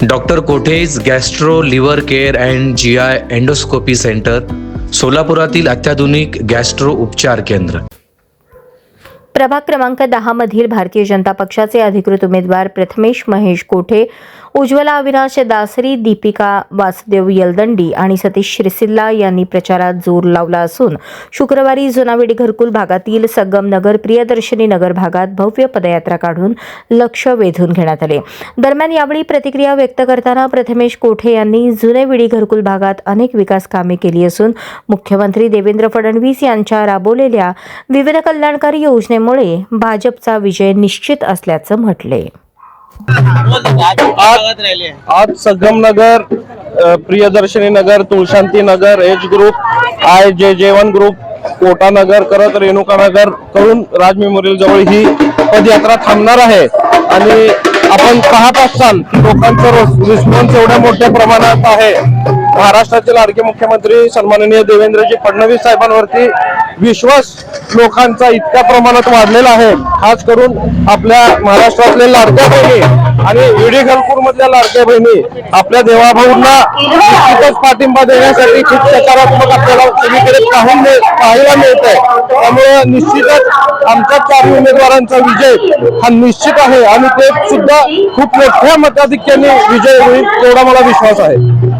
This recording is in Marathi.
डॉक्टर कोठेज gastro liver care and GI endoscopy centre, सोलापुरातील अत्याधुनिक गॅस्ट्रो उपचार केंद्र. प्रभाग क्रमांक 10 मधील भारतीय जनता पक्षाचे अधिकृत उमेदवार प्रथमेश महेश कोठे, उज्ज्वला अविनाश दासरी, दीपिका वासुदेव यलदंडी आणि सतीश श्रीसिल्ला यांनी प्रचारात जोर लावला असून शुक्रवारी जुनावेडी घरकुल भागातील संगम नगर, प्रियदर्शनी नगर भागात भव्य पदयात्रा काढून लक्ष वेधून घेण्यात आले. दरम्यान यावेळी प्रतिक्रिया व्यक्त करताना प्रथमेश कोठे यांनी जुनेवेडी घरकुल भागात अनेक विकास कामे केली असून मुख्यमंत्री देवेंद्र फडणवीस यांच्या राबवलेल्या विविध कल्याणकारी योजनेमुळे भाजपचा विजय निश्चित असल्याचं म्हटले. आज Sangam Nagar, Priyadarshini Nagar, Tulshanti Nagar, age group, IJJ1 group, Kota Nagar करत रेणुका नगर कडून राज मेमोरियल जवळ ही पदयात्रा थांबणार आहे. आणि आपण पाहत असाल की लोकांचा रिस्पॉन्स एवढ्या मोठ्या प्रमाणात आहे. महाराष्ट्राचे लाडके मुख्यमंत्री सन्माननीय देवेंद्रजी फडणवीस साहेबांवरती विश्वास लोकांचा इतक्या प्रमाणात वाढलेला आहे. खास करून आपल्या महाराष्ट्रातल्या लाडक्या बहिणी आणि विडी घरकुल मधल्या लाडक्या बहिणी आपल्या देवाभाऊंना निश्चितच पाठिंबा देण्यासाठी खूप सकारात्मक आपल्याला सगळीकडे पाहायला मिळत आहे. त्यामुळे निश्चितच आमच्या 4 उमेदवारांचा विजय हा निश्चित आहे आणि ते सुद्धा खूप मोठ्या मताधिक्याने विजय होईल एवढा मला विश्वास आहे.